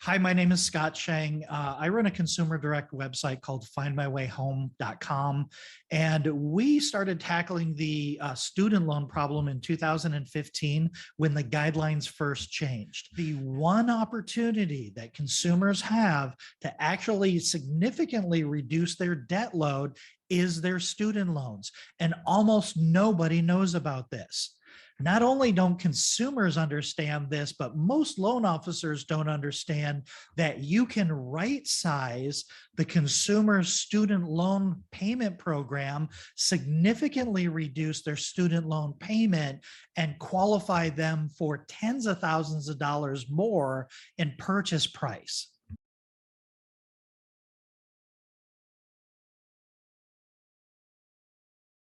Hi, my name is Scott Schang. I run a consumer direct website called findmywayhome.com. And we started tackling the student loan problem in 2015 when the guidelines first changed. The one opportunity that consumers have to actually significantly reduce their debt load is their student loans. And almost nobody knows about this. Not only don't consumers understand this, but most loan officers don't understand that you can right size the consumer's student loan payment program, significantly reduce their student loan payment, and qualify them for tens of thousands of dollars more in purchase price.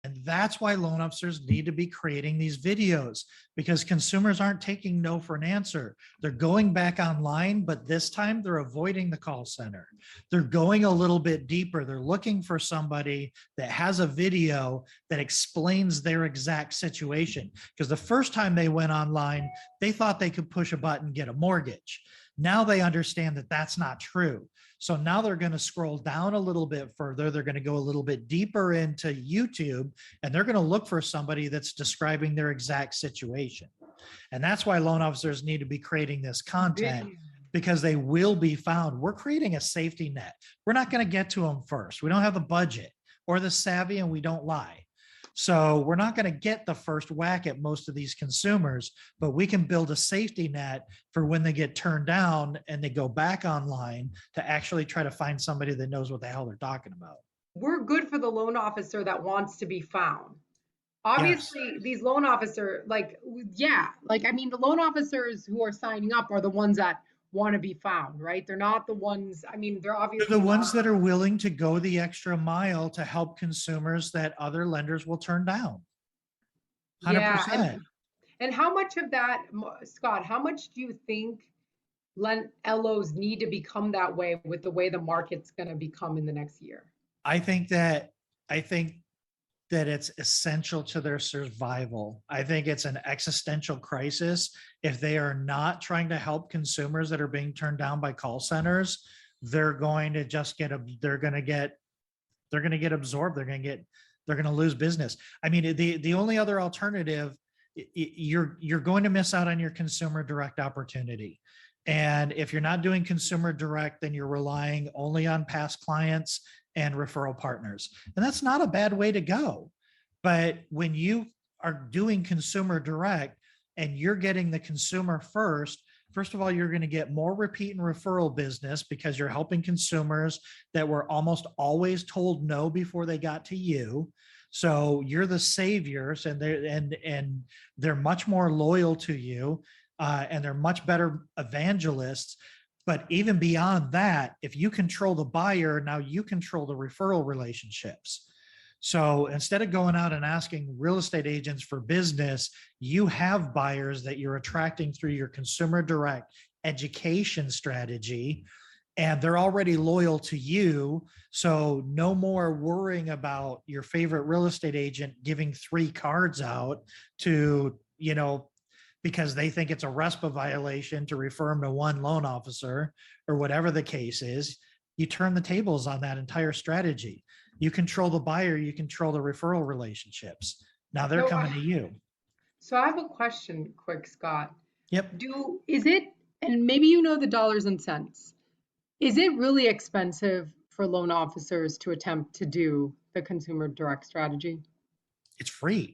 And that's why loan officers need to be creating these videos, because consumers aren't taking no for an answer. They're going back online, but this time they're avoiding the call center. They're going a little bit deeper. They're looking for somebody that has a video that explains their exact situation. Because the first time they went online, they thought they could push a button, get a mortgage. Now they understand that that's not true. So now they're going to scroll down a little bit further. They're going to go a little bit deeper into YouTube, and they're going to look for somebody that's describing their exact situation. And that's why loan officers need to be creating this content, because they will be found. We're creating a safety net. We're not going to get to them first. We don't have the budget or the savvy, and we don't lie. So we're not going to get the first whack at most of these consumers, but we can build a safety net for when they get turned down and they go back online to actually try to find somebody that knows what the hell they're talking about. We're good for the loan officer that wants to be found. Yes. Obviously, these loan officer, the loan officers who are signing up are the ones that want to be found, right? They're not the ones, they're They're obviously the ones not. that are willing to go the extra mile to help consumers that other lenders will turn down. Yeah, 100%. and how much of that, Scott, how much do you think LOs need to become that way with the way the market's going to become in the next year? I think that I think that it's essential to their survival. I think it's an existential crisis if they are not trying to help consumers that are being turned down by call centers. They're going to just get they're going to get absorbed. They're going to lose business. I mean, the only other alternative, you're going to miss out on your consumer direct opportunity. And if you're not doing consumer direct, then you're relying only on past clients and referral partners. And that's not a bad way to go. But when you are doing consumer direct and you're getting the consumer first of all, you're going to get more repeat and referral business because you're helping consumers that were almost always told no before they got to you. So you're the saviors, and they're much more loyal to you, and they're much better evangelists. But even beyond that, if you control the buyer, now you control the referral relationships. So instead of going out and asking real estate agents for business, you have buyers that you're attracting through your consumer direct education strategy, and they're already loyal to you. So no more worrying about your favorite real estate agent giving 3 cards out to, because they think it's a RESPA violation to refer them to one loan officer or whatever the case is. You turn the tables on that entire strategy. You control the buyer, you control the referral relationships. Now they're coming to you. So I have a question quick, Scott. Yep. Is it, and maybe you know the dollars and cents, is it really expensive for loan officers to attempt to do the consumer direct strategy? It's free.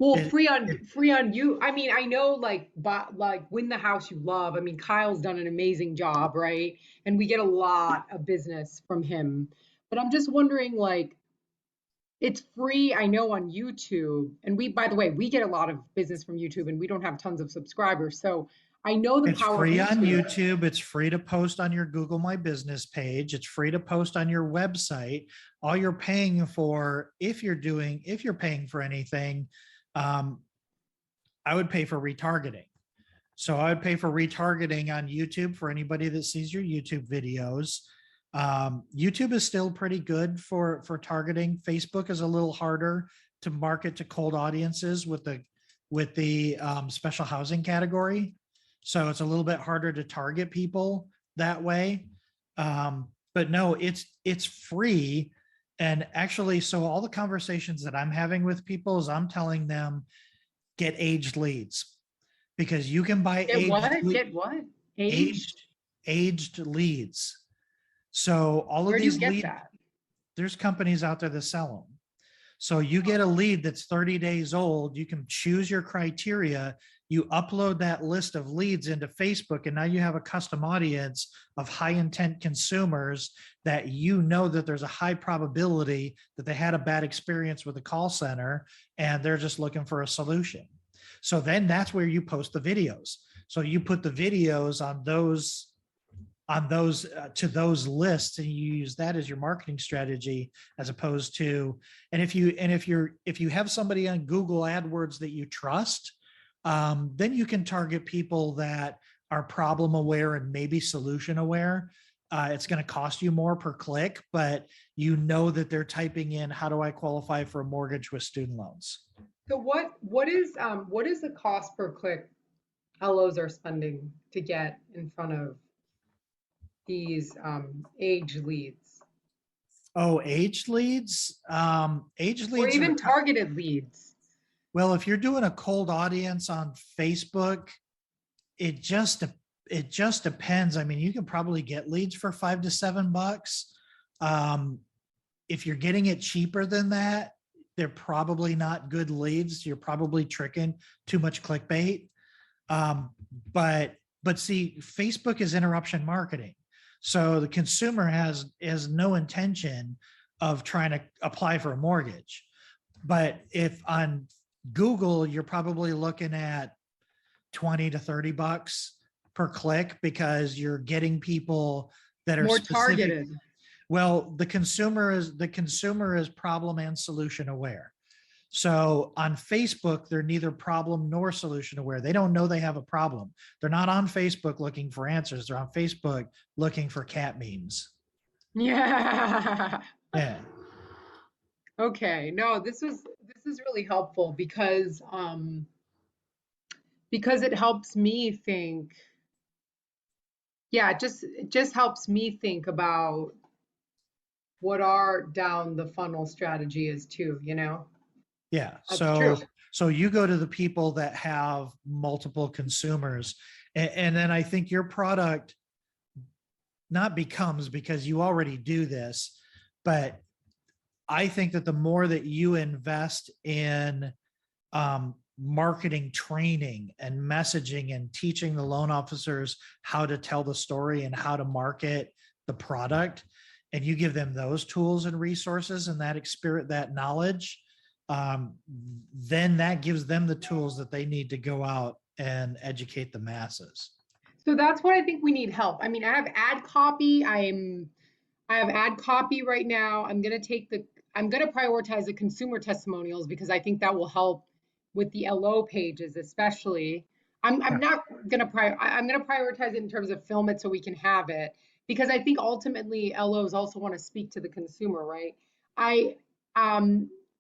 Well, It, free on you. I know Win the House You Love. Kyle's done an amazing job, right? And we get a lot of business from him. But I'm just wondering, it's free, I know, on YouTube. And by the way, we get a lot of business from YouTube, and we don't have tons of subscribers. So I know the It's power of free on YouTube. YouTube. It's free to post on your Google My Business page. It's free to post on your website. All you're paying for, if you're paying for anything, I would pay for retargeting. So I would pay for retargeting on YouTube for anybody that sees your YouTube videos. YouTube is still pretty good for targeting. Facebook is a little harder to market to cold audiences with the special housing category. So it's a little bit harder to target people that way. But no, it's free. And actually, so all the conversations that I'm having with people is I'm telling them get aged leads, because you can buy Get what? Get what? Aged? aged aged leads. So all of Where do you these get lead, that? there's companies out there that sell them. So you get a lead that's 30 days old, you can choose your criteria, you upload that list of leads into Facebook, and now you have a custom audience of high intent consumers that you know that there's a high probability that they had a bad experience with the call center and they're just looking for a solution. So then that's where you post the videos. So you put the videos on those to those lists, and you use that as your marketing strategy, as opposed to, and if you have somebody on Google AdWords that you trust, then you can target people that are problem aware and maybe solution aware. It's going to cost you more per click, but you know that they're typing in, how do I qualify for a mortgage with student loans? So what is the cost per click LOs are spending to get in front of these age leads Oh, age leads. Age or leads are, even targeted leads? well, if you're doing a cold audience on Facebook, it just it just depends. I mean, you can probably get leads for $5 to $7. Um, if you're getting it cheaper than that, they're probably not good leads. You're probably tricking too much clickbait. Um, but see, Facebook is interruption marketing. So the consumer has no intention of trying to apply for a mortgage. But if on Google, you're probably looking at 20 to $30 per click, because you're getting people that are More specific. targeted. Well, the consumer is problem and solution aware. So on Facebook, they're neither problem nor solution aware. They don't know they have a problem. They're not on Facebook looking for answers. They're on Facebook looking for cat memes. Yeah. Yeah. Okay. No, this is really helpful because it helps me think. Yeah, it just helps me think about what our down the funnel strategy is too, you know? Yeah. That's true. So you go to the people that have multiple consumers, and then I think your product not becomes, because you already do this, but I think that the more that you invest in marketing training and messaging and teaching the loan officers how to tell the story and how to market the product, and you give them those tools and resources and that experience, that knowledge, then that gives them the tools that they need to go out and educate the masses. So that's what I think we need help. I mean, I have ad copy. I have ad copy right now. I'm gonna prioritize the consumer testimonials because I think that will help with the LO pages, especially. I'm Yeah. not gonna I'm gonna prioritize it in terms of film it so we can have it because I think ultimately LOs also want to speak to the consumer, right? I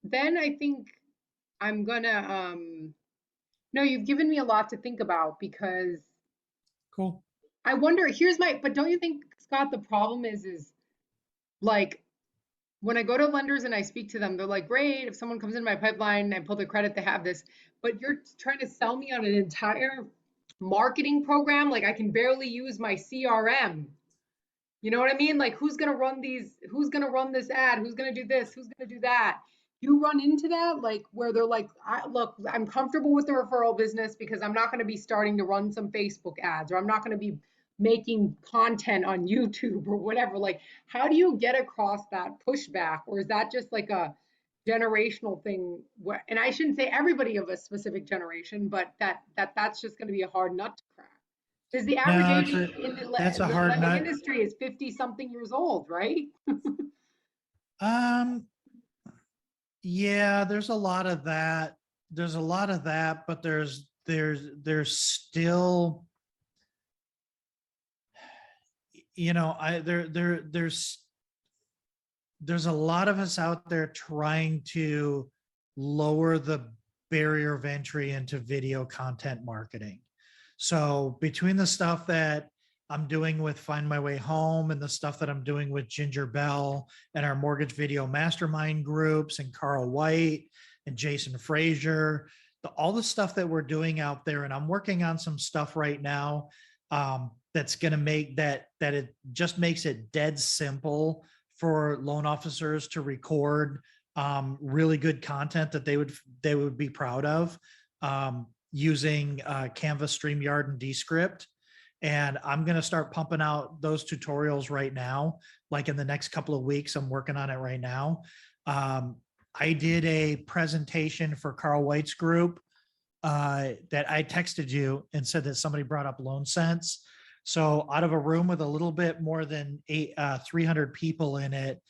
then I think I'm gonna no, you've given me a lot to think about because Cool. I wonder, but don't you think, Scott, the problem is like when I go to lenders and I speak to them, they're like, great, if someone comes in my pipeline, I pull their credit, they have this, but you're trying to sell me on an entire marketing program. Like I can barely use my CRM. You know what I mean? Like who's gonna run this ad? Who's gonna do this? Who's gonna do that? You run into that, like where they're like, look, I'm comfortable with the referral business because I'm not gonna be starting to run some Facebook ads or I'm not gonna be making content on YouTube or whatever. Like, how do you get across that pushback? Or is that just like a generational thing where, and I shouldn't say everybody of a specific generation, but that's just gonna be a hard nut to crack. Because the average No, age in that's a the hard lending nut. industry is 50 something years old, right? Um, yeah, there's a lot of that. There's a lot of that, but there's still, I there's a lot of us out there trying to lower the barrier of entry into video content marketing. So between the stuff that I'm doing with Find My Way Home and the stuff that I'm doing with Ginger Bell and our mortgage video mastermind groups and Carl White and Jason Frazier, all the stuff that we're doing out there. And I'm working on some stuff right now that's going to make that it just makes it dead simple for loan officers to record really good content that they would be proud of using Canva, StreamYard, and Descript. And I'm going to start pumping out those tutorials right now. Like in the next couple of weeks, I'm working on it right now. I did a presentation for Carl White's group that I texted you and said that somebody brought up Loan Sense. So out of a room with a little bit more than 300 people in it,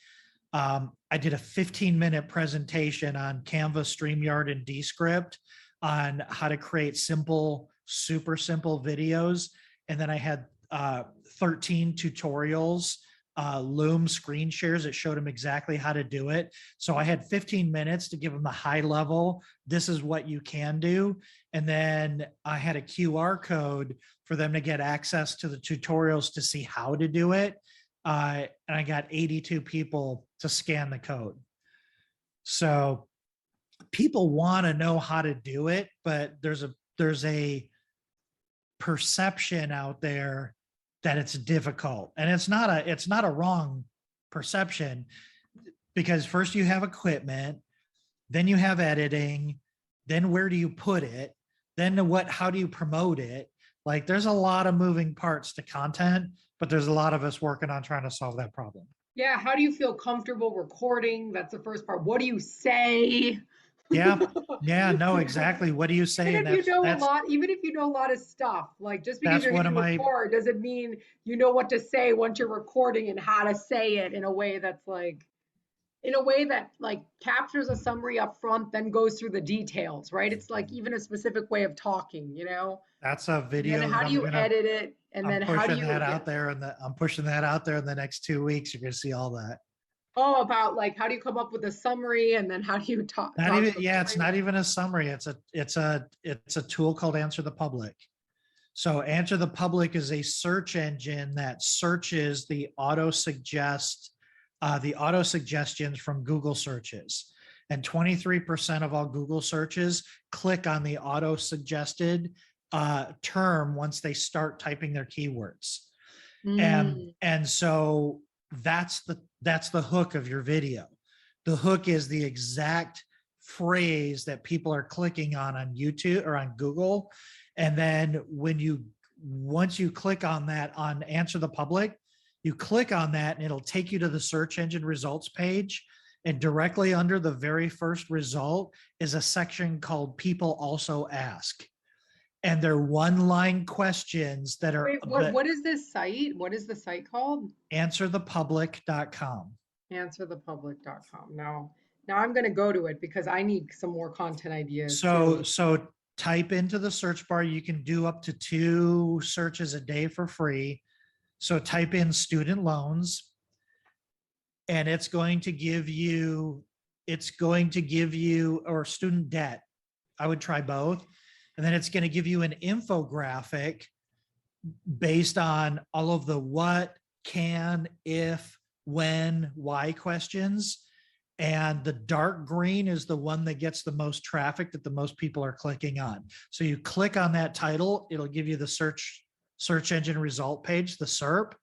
I did a 15-minute presentation on Canva, StreamYard, and Descript on how to create simple, super simple videos. And then I had 13 tutorials, Loom screen shares that showed them exactly how to do it. So I had 15 minutes to give them the high level. This is what you can do. And then I had a QR code for them to get access to the tutorials to see how to do it. And I got 82 people to scan the code. So people want to know how to do it, but there's a perception out there that it's difficult, and it's not a wrong perception, because first you have equipment, then you have editing, then where do you put it, then how do you promote it? Like there's a lot of moving parts to content, but there's a lot of us working on trying to solve that problem. Yeah, how do you feel comfortable recording? That's the first part. What do you say? Yeah, no, exactly. What do you say? Even And if you know a that's lot, even if you know a lot of stuff, like just because that's you're one of hitting my record doesn't mean you know what to say once you're recording and how to say it in a way that's like in a way that like captures a summary up front, then goes through the details, right? It's like even a specific way of talking, you know? that's a And then video that how do you edit it? And I'm then how do pushing you, that yeah. out there, and I'm pushing that out there in the next 2 weeks. You're gonna see all that. Oh, about like how do you come up with a summary and then how do you Not talk even, to a yeah, it's summary? not even a summary. It's a tool called Answer the Public. So Answer the Public is a search engine that searches the auto suggestions from Google searches. And 23% of all Google searches click on the auto suggested term once they start typing their keywords. Mm. And so that's the hook of your video. The hook is the exact phrase that people are clicking on YouTube or on Google. And then once you click on that on Answer the Public, you click on that and it'll take you to the search engine results page. And directly under the very first result is a section called People Also Ask. And they're one-line questions that are Wait, what is this site? What is the site called? answerthepublic.com. Answerthepublic.com. Now I'm going to go to it because I need some more content ideas too. So type into the search bar. You can do up to 2 searches a day for free. So type in student loans, and it's going to give you, or student debt. I would try both. And then it's going to give you an infographic based on all of the what, can, if, when, why questions. And the dark green is the one that gets the most traffic, that the most people are clicking on. So you click on that title, it'll give you the search engine result page, the SERP,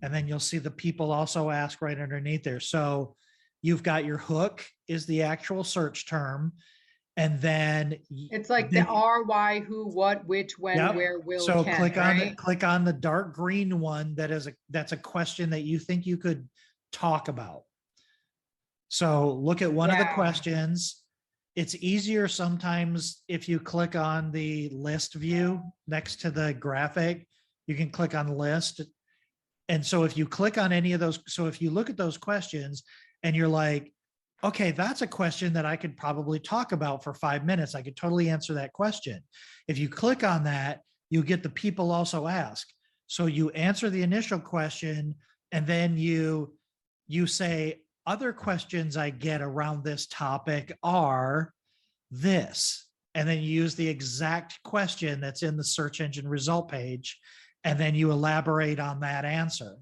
and then you'll see the People Also Ask right underneath there. So you've got your hook is the actual search term. And then It's like the R, why, who, what, which, when, yep. where, will, So can, right? click on the dark green one that's a question that you think you could talk about. So look at one of the Yeah. questions. It's easier sometimes if you click on the list view next to the graphic, you can click on list. And so if you click on any of those, so if you look at those questions and you're like, okay, that's a question that I could probably talk about for 5 minutes. I could totally answer that question. If you click on that, you get the People Also Ask. So you answer the initial question, and then you say, other questions I get around this topic are this. and then you use the exact question that's in the search engine result page, and then you elaborate on that answer.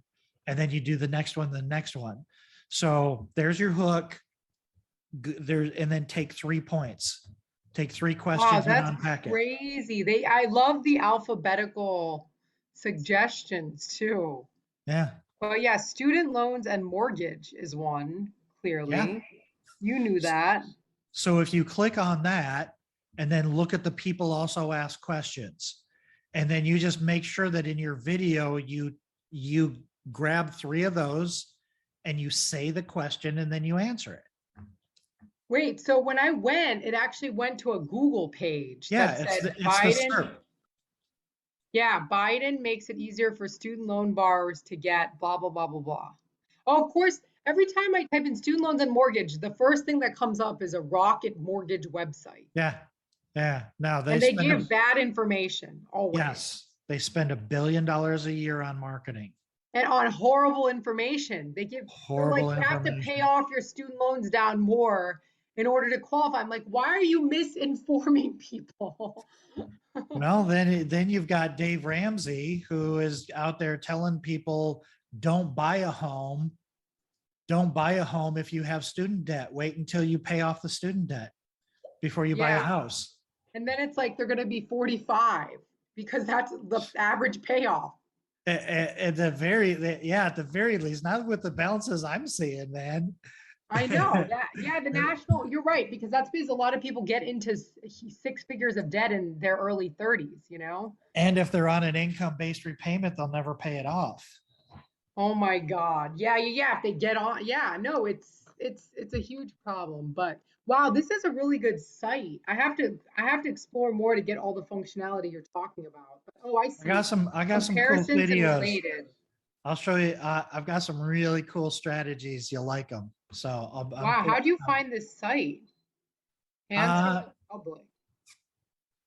And then you do the next one, the next one. So there's your hook. There, and then take 3 points. Take 3 Wow, questions and that's unpack it. crazy. I love the alphabetical suggestions too. Yeah. But yeah, student loans and mortgage is one, Yeah. clearly. You knew that. So if you click on that and then look at the people also ask questions, and then you just make sure that in your video, you grab 3 of those and you say the question and then you answer it. Wait, so when I went, it actually went to a Google page Yeah, that said it's the Biden, SERP. yeah, Biden makes it easier for student loan borrowers to get blah, blah, blah, blah, blah. Oh, of course, every time I type in student loans and mortgage, the first thing that comes up is a Rocket Mortgage website. Yeah. Yeah. Now they And they spend give bad information always. yes, they spend $1 billion a year on marketing. And on horrible information. They're like, Horrible you have to pay information. off your student loans down more in order to qualify. I'm like, why are you misinforming people? Well, then you've got Dave Ramsey, who is out there telling people don't buy a home. Don't buy a home if you have student debt. Wait until you pay off the student debt before you buy a Yeah. house. And then it's like they're going to be 45 because that's the average payoff. At the very least, not with the balances I'm seeing, man. I know. Yeah, the national, you're right, because that's because a lot of people get into 6 figures of debt in their early 30s, you know? And if they're on an income-based repayment, they'll never pay it off. Oh my God. Yeah. If they get on, yeah, no, it's a huge problem. But wow, this is a really good site. I have to explore more to get all the functionality you're talking about. But, oh, I see. I got some cool Comparisons and videos. related. I'll show you. I've got some really cool strategies. You'll like them. So Wow, how do you find this site? Answer Uh, the public.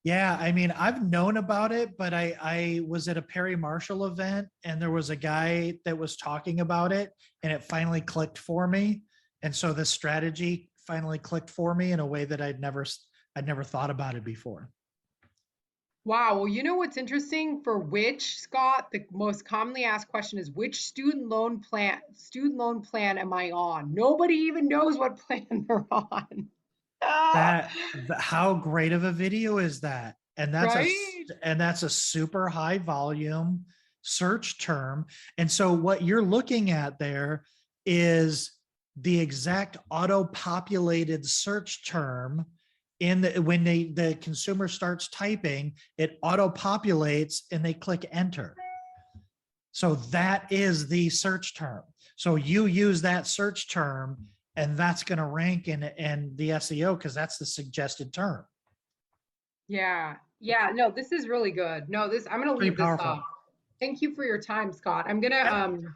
yeah, I mean, I've known about it, but I was at a Perry Marshall event and there was a guy that was talking about it and it finally clicked for me. And so the strategy finally clicked for me in a way that I'd never thought about it before. Wow. Well, you know what's interesting for which, Scott, the most commonly asked question is which student loan plan am I on? Nobody even knows what plan they're on. Ah, How great of a video is that? right? And that's a super high volume search term. And so what you're looking at there is the exact auto-populated search term when the consumer starts typing, it auto-populates and they click enter. So that is the search term. So you use that search term and that's going to rank in the SEO because that's the suggested term. Yeah. Yeah. No, this is really good. No, I'm gonna Pretty leave this powerful. up. Thank you for your time, Scott. I'm gonna Yep.